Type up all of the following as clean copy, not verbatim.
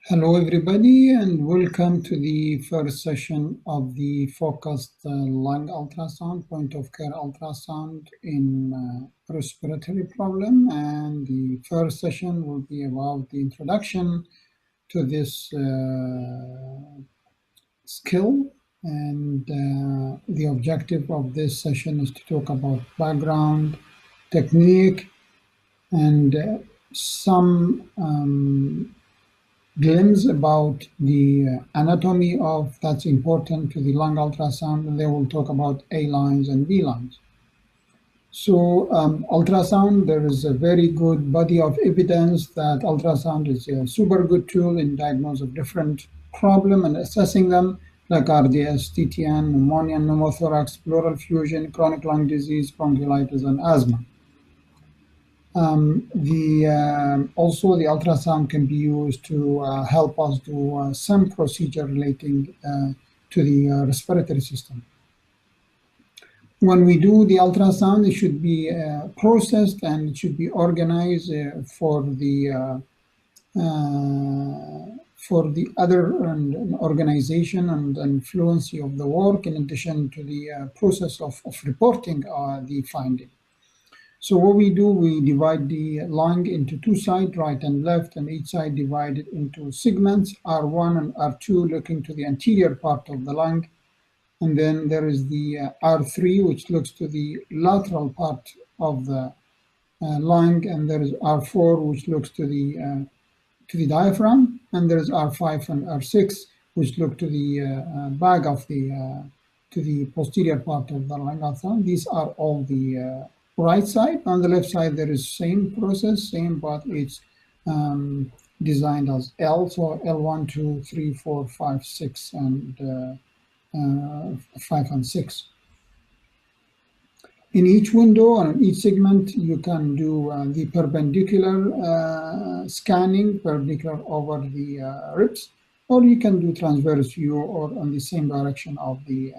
Hello, everybody, and welcome to the first session of the focused lung ultrasound, point-of-care ultrasound in respiratory problem. And the first session will be about the introduction to this skill. And the objective of this session is to talk about background, technique, and some glimpse about the anatomy of that's important to the lung ultrasound, and they will talk about A lines and B lines. So ultrasound, there is a very good body of evidence that ultrasound is a super good tool in diagnosis of different problem and assessing them, like RDS, TTN, pneumonia, pneumothorax, pleural fusion, chronic lung disease, bronchiolitis, and asthma. Also, the ultrasound can be used to help us do some procedure relating to the respiratory system. When we do the ultrasound, it should be processed and it should be organized for the other organization and fluency of the work, in addition to the process of reporting the finding. So what we do, we divide the lung into two sides, right and left, and each side divided into segments, R1 and R2, looking to the anterior part of the lung. And then there is the R3, which looks to the lateral part of the lung, and there is R4, which looks to the diaphragm, and there is R5 and R6, which look to the back of to the posterior part of the lung. These are all the right side. On the left side, there is same process, but it's designed as L. So L1, 2, 3, 4, 5, 6, and 5 and 6. In each window and each segment, you can do the perpendicular scanning, perpendicular over the ribs, or you can do transverse view or on the same direction of the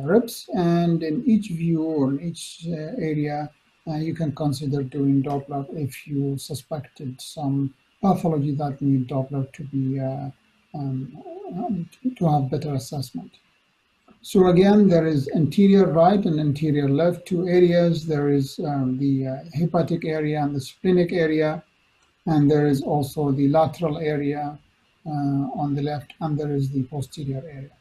ribs. And in each view or in each area, you can consider doing Doppler if you suspected some pathology that need Doppler to be to have better assessment. So again, there is anterior right and anterior left, two areas. There is the hepatic area and the splenic area, and there is also the lateral area on the left, and there is the posterior area.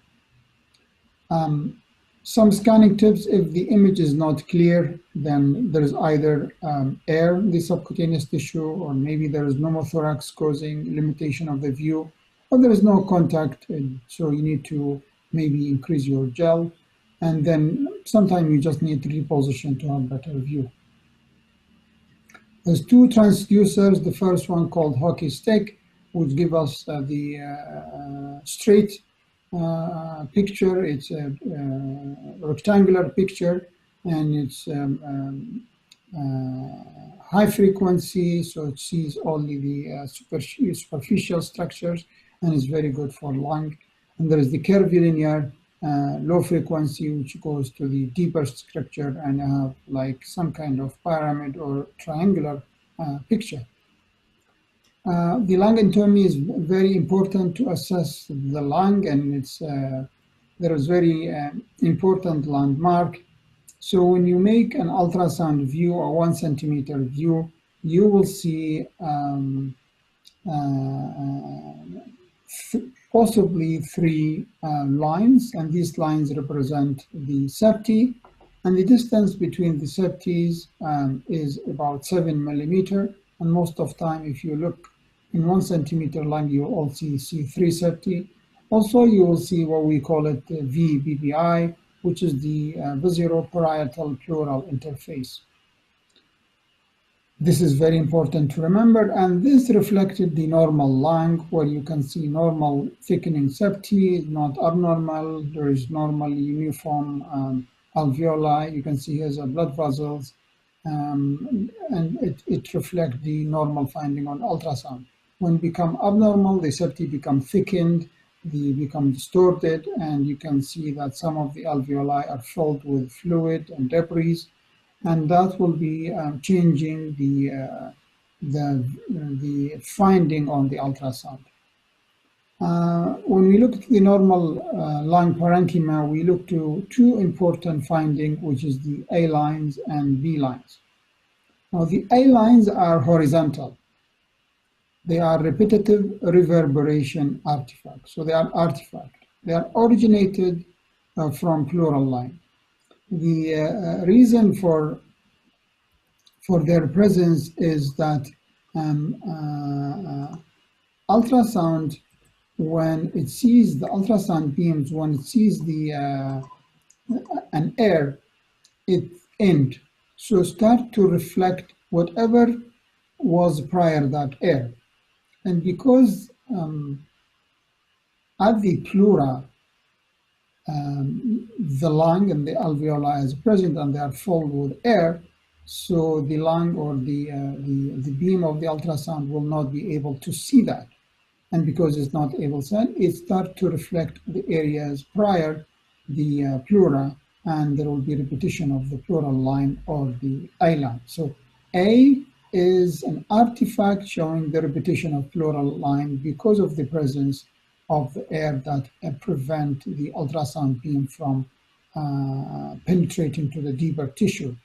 Some scanning tips: if the image is not clear, then there is either air in the subcutaneous tissue, or maybe there is pneumothorax causing limitation of the view, or there is no contact, so you need to maybe increase your gel, and then sometimes you just need to reposition to have better view. There's two transducers. The first one called hockey stick, which give us the straight picture. It's a rectangular picture, and it's high frequency, so it sees only the superficial structures, and is very good for lung. And there is the curvilinear low frequency, which goes to the deeper structure and have like some kind of pyramid or triangular picture. The lung anatomy is very important to assess the lung, and it's there is very important landmark. So when you make an ultrasound view or 1 centimeter view, you will see possibly three lines, and these lines represent the septi, and the distance between the septies is about 7 millimeter. And most of time, if you look in 1 centimeter lung, you also see three septi. Also, you will see what we call it VBPI, which is the visceroparietal pleural interface. This is very important to remember, and this reflected the normal lung, where you can see normal thickening septi, not abnormal. There is normally uniform alveoli. You can see here's blood vessels, and it reflects the normal finding on ultrasound. When become abnormal, the septi become thickened, they become distorted, and you can see that some of the alveoli are filled with fluid and debris, and that will be changing the the finding on the ultrasound. When we look at the normal lung parenchyma, we look to two important findings, which is the A lines and B lines. Now, the A lines are horizontal. They are repetitive reverberation artifacts. So they are artifacts. They are originated from pleural line. The reason for their presence is that ultrasound, when it sees the ultrasound beams, when it sees the an air, it end. So start to reflect whatever was prior that air. And because at the pleura, the lung and the alveoli is present and they are filled with air, so the lung or the beam of the ultrasound will not be able to see that. And because it's not able to see, it starts to reflect the areas prior the pleura, and there will be repetition of the pleural line or the A line. So A is an artifact showing the repetition of pleural line because of the presence of the air that prevent the ultrasound beam from penetrating to the deeper tissue.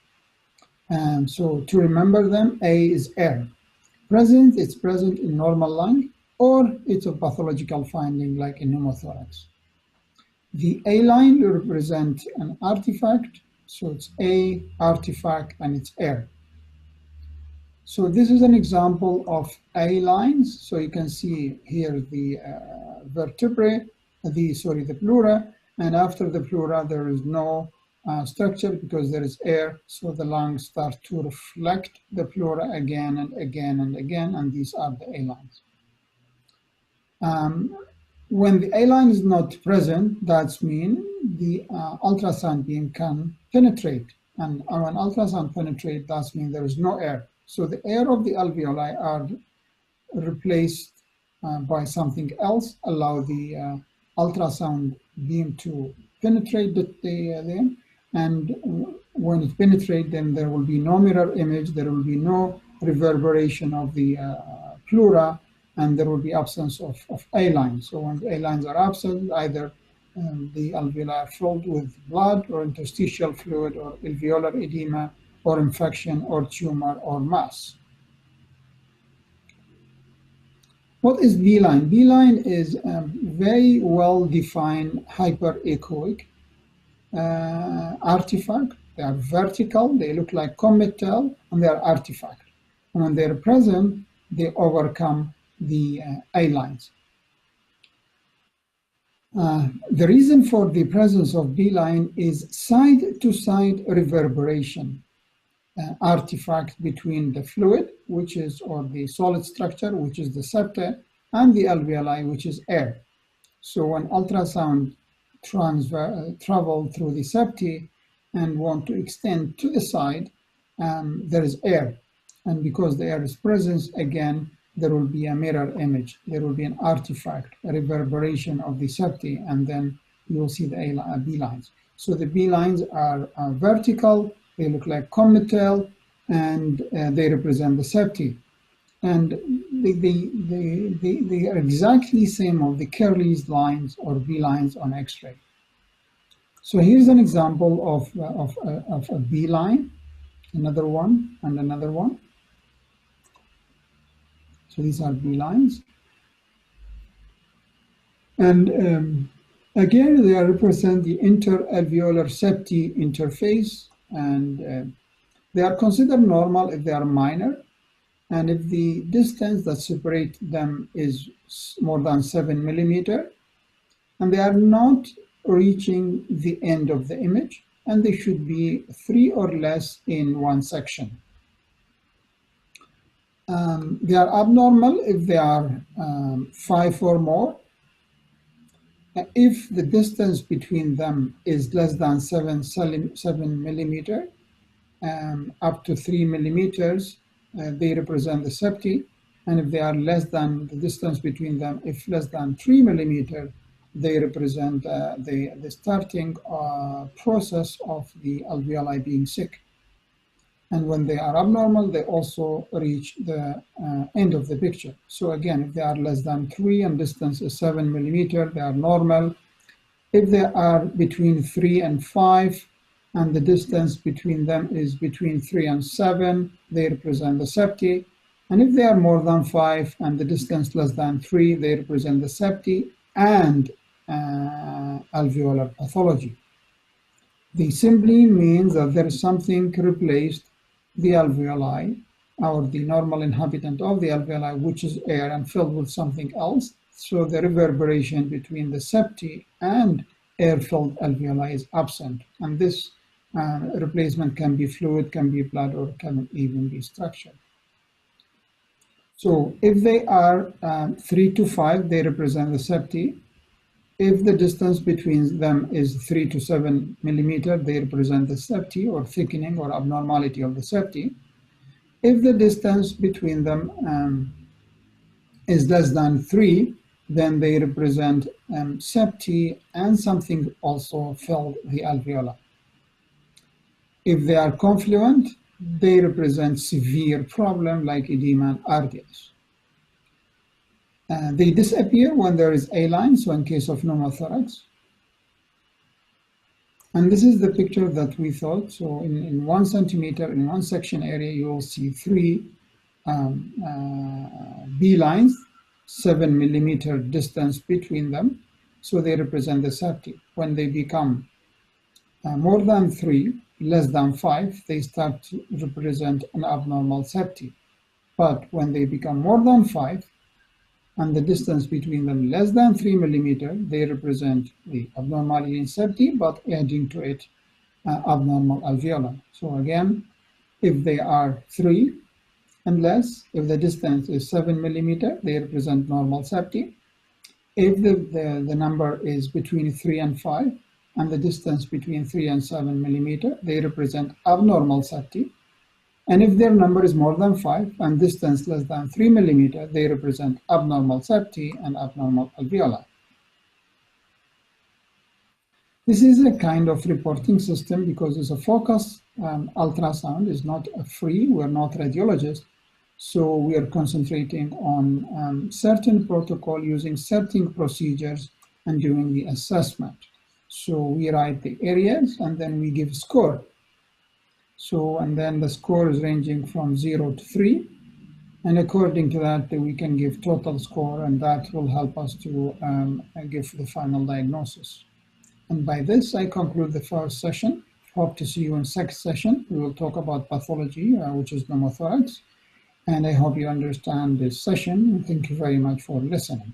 And so to remember them, A is air. Present, it's present in normal lung, or it's a pathological finding like in pneumothorax. The A line represents an artifact, so it's A, artifact, and it's air. So this is an example of A lines. So you can see here the vertebrae, the pleura, and after the pleura there is no structure because there is air. So the lungs start to reflect the pleura again and again and again, and these are the A lines. When the A line is not present, that means the ultrasound beam can penetrate. And when ultrasound penetrates, that means there is no air. So the air of the alveoli are replaced by something else, allow the ultrasound beam to penetrate them. And when it penetrates, then there will be no mirror image, there will be no reverberation of the pleura, and there will be absence of A lines. So when the A lines are absent, either the alveoli are filled with blood or interstitial fluid or alveolar edema or infection or tumor or mass. What is B line? B line is a very well-defined hyperechoic artifact. They are vertical, they look like comet tail, and they are artifact. And when they're present, they overcome the A lines. The reason for the presence of B line is side-to-side reverberation artifact between the fluid, which is, or the solid structure, which is the septa, and the alveoli, which is air. So when ultrasound travel through the septa and want to extend to the side, there is air. And because the air is present, again, there will be a mirror image. There will be an artifact, a reverberation of the septa, and then you will see the B lines. So the B lines are vertical, they look like comet tail, and they represent the septa. And they are exactly same of the Kerley's lines or B lines on X-ray. So here's an example of a B line, another one, and another one. So these are B lines. And again, they represent the interalveolar septi interface, and they are considered normal if they are minor, and if the distance that separates them is more than 7 millimeters, and they are not reaching the end of the image, and they should be 3 or less in one section. They are abnormal if they are 5 or more. If the distance between them is less than 7 millimeters, up to 3 millimeters, they represent the septi. And if they are less than the distance between them, if less than 3 millimeters, they represent the starting process of the alveoli being sick. And when they are abnormal, they also reach the end of the picture. So again, if they are less than 3 and distance is 7 millimeter, they are normal. If they are between 3 and 5 and the distance between them is between 3 and 7, they represent the septi. And if they are more than 5 and the distance less than 3, they represent the septi and alveolar pathology. They simply means that there is something replaced the alveoli or the normal inhabitant of the alveoli, which is air, and filled with something else. So the reverberation between the septi and air-filled alveoli is absent. And this replacement can be fluid, can be blood, or can even be structure. So if they are 3 to 5, they represent the septi. If the distance between them is 3 to 7 millimeter, they represent the septi or thickening or abnormality of the septi. If the distance between them is less than 3, then they represent septi and something also filled the alveola. If they are confluent, they represent severe problem like edema and RDS. They disappear when there is A-line, so in case of pneumothorax. And this is the picture that we thought. So in 1 centimeter, in one section area, you will see 3 B lines, 7 millimeter distance between them. So they represent the septi. When they become more than 3, less than 5, they start to represent an abnormal septi. But when they become more than 5, and the distance between them less than 3 millimeter, they represent the abnormality in septi, but adding to it abnormal alveolar. So again, if they are 3 and less, if the distance is 7 millimeter, they represent normal septi. If the number is between 3 and 5, and the distance between 3 and 7 millimeter, they represent abnormal septi. And if their number is more than 5 and distance less than 3 millimeter, they represent abnormal septi and abnormal alveoli. This is a kind of reporting system because it's a focus ultrasound. Is not free. We're not radiologists. So we are concentrating on certain protocol using certain procedures and doing the assessment. So we write the areas and then we give score. So, and then the score is ranging from 0 to 3. And according to that, we can give total score, and that will help us to give the final diagnosis. And by this, I conclude the first session. Hope to see you in second session. We will talk about pathology, which is pneumothorax. And I hope you understand this session. Thank you very much for listening.